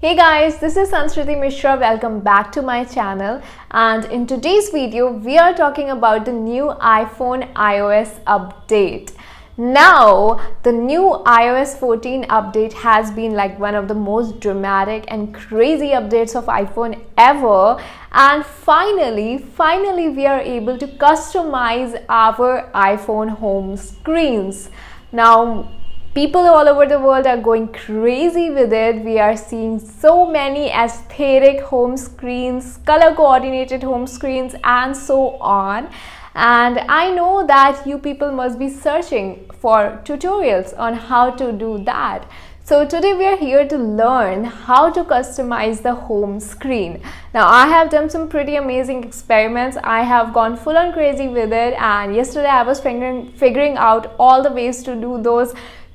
Hey guys, this is Sanskriti Mishra. Welcome back to my channel, and in today's video we are talking about the new iPhone iOS update. Now, the new iOS 14 update has been like one of the most dramatic and crazy updates of iPhone ever, and finally we are able to customize our iPhone home screens. Now, people all over the world are going crazy with it. We are seeing so many aesthetic home screens, color coordinated home screens, and so on. And I know that you people must be searching for tutorials on how to do that. So today we are here to learn how to customize the home screen. Now, I have done some pretty amazing experiments. I have gone full on crazy with it, and yesterday I was figuring out all the ways to do those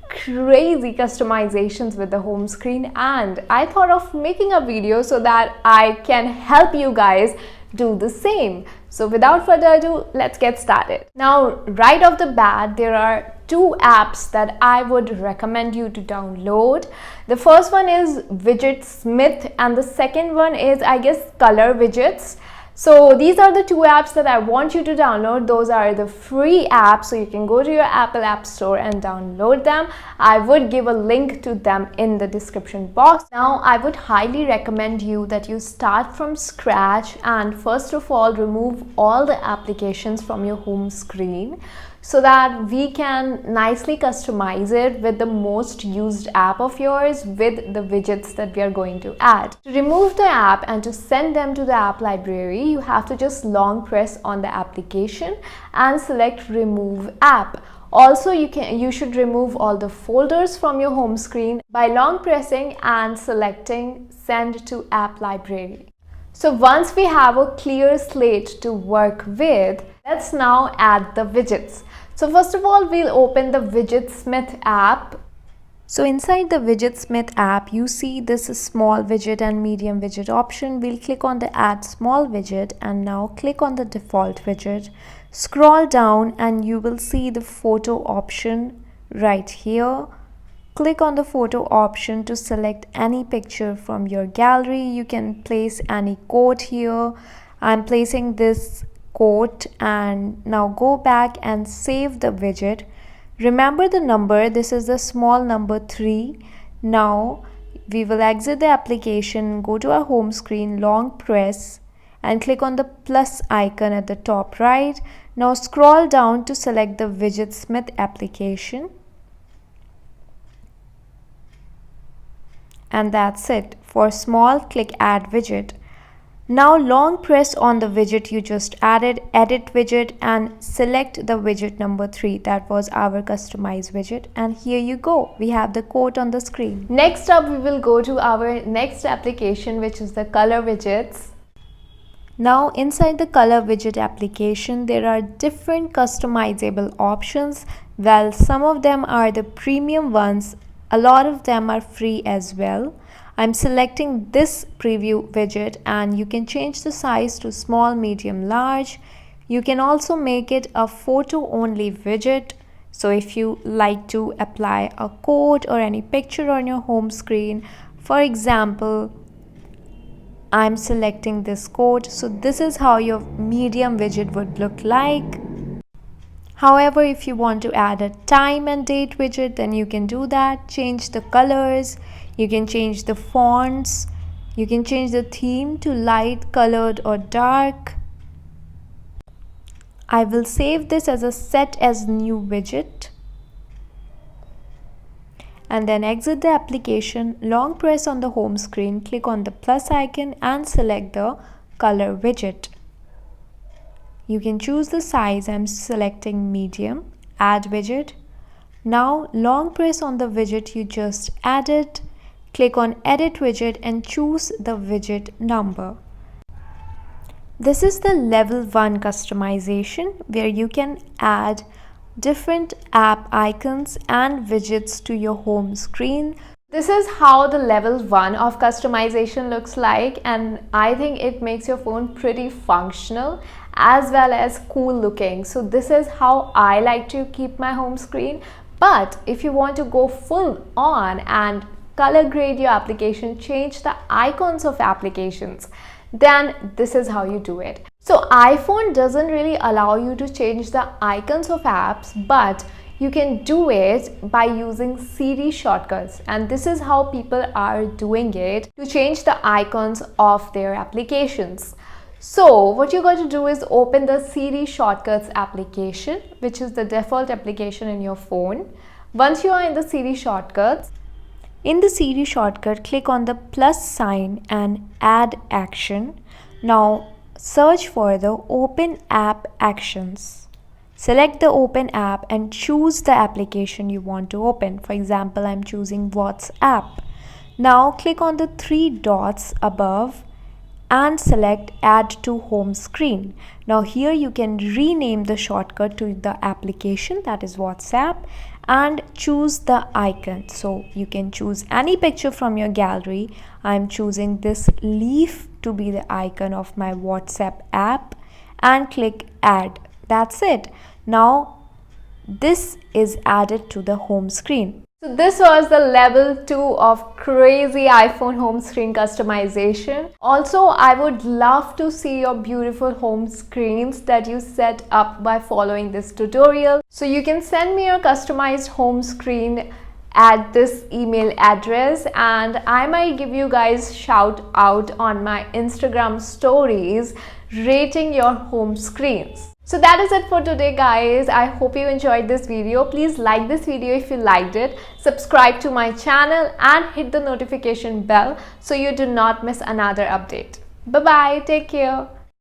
crazy customizations with the home screen, and I thought of making a video so that I can help you guys do the same. So without further ado, let's get started. Now, right off the bat, there are two apps that I would recommend you to download. The first one is widgetsmith and the second one is, I guess, color widgets. So these are the two apps that I want you to download. Those are the free apps, so you can go to your Apple App Store and download them. I would give a link to them in the description box. Now, I would highly recommend you that you start from scratch and first of all remove all the applications from your home screen, so that we can nicely customize it with the most used app of yours with the widgets that we are going to add. To remove the app and to send them to the app library, you have to just long press on the application and select remove app. Also, you should remove all the folders from your home screen by long pressing and selecting send to app library. So once we have a clear slate to work with, let's now add the widgets. So first of all, we'll open the widgetsmith app. So inside the widgetsmith app, you see this small widget and medium widget option. We'll click on the add small widget and now click on the default widget. Scroll down and you will see the photo option right here. Click on the photo option to select any picture from your gallery. You can place any quote here. I'm placing this quote, and now go back and save the widget. Remember the number, this is the small number 3. Now we will exit the application, go to our home screen, long press and click on the plus icon at the top right. Now scroll down to select the widgetsmith application, and that's it. For small, click add widget. Now long press on the widget you just added, edit widget, and select the widget number 3. That was our customized widget, and here you go, we have the quote on the screen. Next up, we will go to our next application, which is the color widgets. Now inside the color widget application, there are different customizable options. Well, some of them are the premium ones, a lot of them are free as well. I'm selecting this preview widget, and you can change the size to small, medium, large. You can also make it a photo only widget. So if you like to apply a quote or any picture on your home screen, for example, I'm selecting this quote. So this is how your medium widget would look like. However, if you want to add a time and date widget, then you can do that. Change the colors. You can change the fonts. You can change the theme to light, colored, or dark. I will save this as a set as new widget. And then exit the application, long press on the home screen, click on the plus icon and select the color widget. You can choose the size. I'm selecting medium, add widget. Now long press on the widget you just added. Click on edit widget and choose the widget number. This is the level 1 customization, where you can add different app icons and widgets to your home screen. This is how the level 1 of customization looks like, and I think it makes your phone pretty functional as well as cool looking. So this is how I like to keep my home screen. But if you want to go full on and color grade your application, change the icons of applications, then this is how you do it. So iPhone doesn't really allow you to change the icons of apps, but you can do it by using Siri shortcuts, and this is how people are doing it to change the icons of their applications. So what you're going to do is open the Siri shortcuts application, which is the default application in your phone. Once you are in the Siri shortcuts, in the Siri shortcut, click on the plus sign and add action. Now search for the open app actions. Select the open app and choose the application you want to open. For example, I'm choosing WhatsApp. Now click on the three dots above and select add to home screen. Now here you can rename the shortcut to the application, that is WhatsApp, and choose the icon. So you can choose any picture from your gallery. I'm choosing this leaf to be the icon of my WhatsApp app and click add. That's it. Now this is added to the home screen. So this was the level 2 of crazy iPhone home screen customization. Also, I would love to see your beautiful home screens that you set up by following this tutorial. So you can send me your customized home screen at this email address, and I might give you guys shout out on my Instagram stories rating your home screens. So that is it for today, guys. I hope you enjoyed this video. Please like this video if you liked it, subscribe to my channel and hit the notification bell so you do not miss another update. Bye bye, take care.